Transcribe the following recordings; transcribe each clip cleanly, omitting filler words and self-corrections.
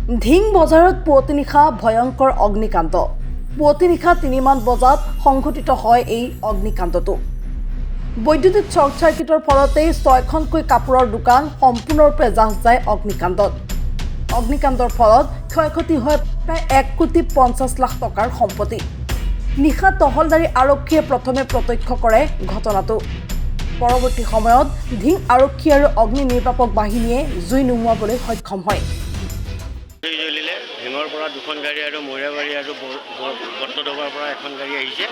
ঢিং বজাৰত পুৱতি নিশা ভয়ংকৰ অগ্নিকাণ্ড। পুৱতি নিশা 3মান বজাত সংঘটিত হয় এই অগ্নিকাণ্ডটো। বৈদ্যুতিক শ্বৰ্ট চাৰ্কিটৰ ফলতেই 6খনকৈ কাপোৰৰ দোকান সম্পূৰ্ণৰূপে জাহ যায় অগ্নিকাণ্ডত। অগ্নিকাণ্ডৰ ফলত ক্ষয়ক্ষতি হয় প্ৰায় 1,50,00,000 টকাৰ সম্পত্তি। নিশা টহলদাৰী আৰক্ষীয়ে প্ৰথমে প্ৰত্যক্ষ কৰে ঘটনাটো। পৰৱৰ্তী সময়ত ঢিং আৰক্ষী আৰু অগ্নি নিৰ্বাপক বাহিনীয়ে জুই নুমুৱাবলৈ সক্ষম হয়। জুই জ্বলিলে ঢিঙৰ পৰা 2খন গাড়ী আৰু মৈৰাবাৰী আৰু বৰ্তদবাৰ পৰা এখন গাড়ী আহিছে।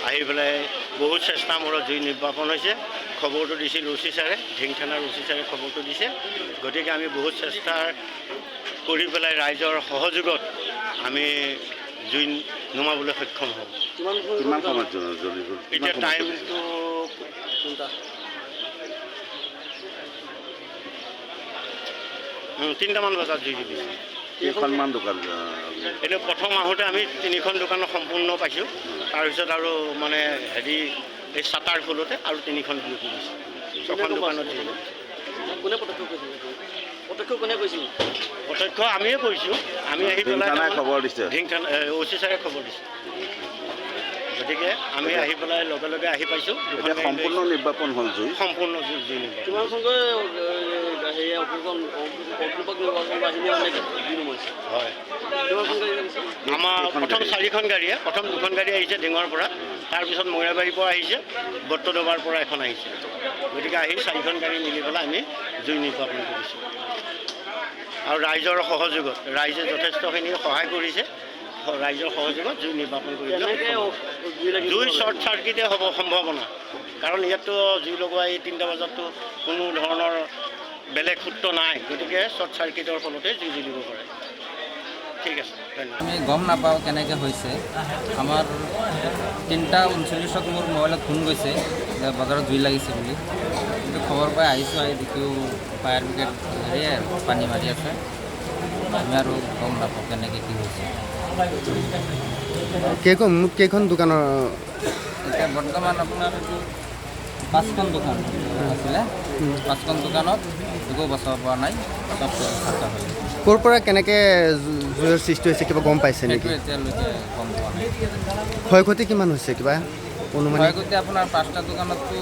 আহি পেলাই বহুত চেষ্টা মূৰত জুই নিৰ্বাপন হৈছে। খবৰটো দিছিল ওচি ছাৰে, ঢিং থানাৰ ওচি ছাৰে খবৰটো দিছে। গতিকে আমি বহুত চেষ্টা কৰি পেলাই ৰাইজৰ সহযোগত আমি জুই নুমাবলৈ সক্ষম হ'ম। কিমান সময়ত জ্বলিব? এতিয়া টাইমটো 3টামান বজাত জুই জ্বলিছে। কেইখনমান দোকান? এইটো প্ৰথম আহোঁতে আমি 3খন দোকানত সম্পূৰ্ণ পাইছোঁ। তাৰপিছত আৰু মানে এই চাটাৰ ফলতে আৰু 3খন বিয়পি গৈছে। 6খন দোকানত জুই জ্বলিছে। কোনে প্ৰত্যক্ষ কৰিছিল? প্ৰত্যক্ষ কোনে কৈছিল? প্ৰত্যক্ষ আমিয়ে কৰিছোঁ। আমি আহি পেলাই খবৰ দিছে, ঢিং থানা ওচি ছাৰে খবৰ দিছে। গতিকে আমি আহি পেলাই লগে লগে আহি পাইছোঁ। সম্পূৰ্ণ নিৰ্বাপন হ'ল জুই? সম্পূৰ্ণ জুই নিৰ্বাপন। কিমানখনকৈ অগ্নিপক নিৰ্বাচন বাহিনীয়ে জুই নুমাইছে? হয়, কিমানখন গাড়ী লাগিছে? আমাৰ প্ৰথম 4খন গাড়ীয়ে, প্ৰথম 2খন গাড়ী আহিছে ঢিঙৰ পৰা, তাৰপিছত মৈৰাবাৰীৰ পৰা আহিছে, বৰ্তদবাৰ পৰা এখন আহিছে। গতিকে আহি 4খন গাড়ী মিলি পেলাই আমি জুই নিৰ্বাপন কৰিছোঁ। আৰু ৰাইজৰ সহযোগত, ৰাইজে যথেষ্টখিনি সহায় কৰিছে। ৰাইজৰ সহযোগত জুই নিৰ্বাপন কৰিবলৈ জুই শ্বৰ্ট চাৰ্কিটে হ'ব সম্ভাৱনা। কাৰণ ইয়াততো জুই লগোৱা এই 3টা বজাততো কোনো ধৰণৰ বেলেগ সূত্ৰ নাই। গতিকে শ্বৰ্ট চাৰ্কিটৰ ফলতে জুই জ্বলিব পাৰে। ঠিক আছে, ধন্যবাদ। আমি গম নাপাওঁ কেনেকৈ হৈছে। আমাৰ 3:39 মোৰ মোবাইলত ফোন গৈছে যে বজাৰত জুই লাগিছে বুলি। কিন্তু খবৰ পাই আহিছোঁ, আহি দেখিও ফায়াৰ ব্ৰিগেড হেৰিয়ে পানী মাৰি আছে। আমি আৰু গম নাপাওঁ কেনেকৈ কি হৈছে। কেইখন দোকানৰ? এতিয়া বৰ্তমান আপোনাৰ 5খন দোকান আছিলে। 5খন দোকানত একো বচাব পৰা নাই, চব চাফা হ'ল। ক'ৰ পৰা কেনেকৈ জুইৰ সৃষ্টি হৈছে কিবা গম পাইছে নেকি? সেইটো এতিয়ালৈকে গম পোৱা নাই। ক্ষয়ক্ষতি কিমান হৈছে কিবা অনুমান? ক্ষয়ক্ষতি আপোনাৰ 5টা দোকানততো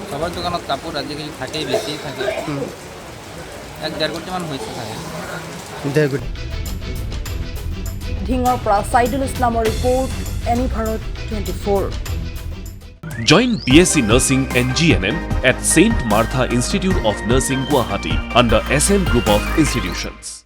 চবৰ দোকানত কাপোৰ আজিকালি থাকেই, বেছি থাকে। 1-1.5 কোটিমান হৈছে চাগে। 1.5 কোটি। ঢিঙৰ পৰা ছাইদুল ইছলামৰ report, any Bharat 24। Join BSc Nursing and GNM at St. Martha Institute of Nursing, Guwahati under SM Group of Institutions.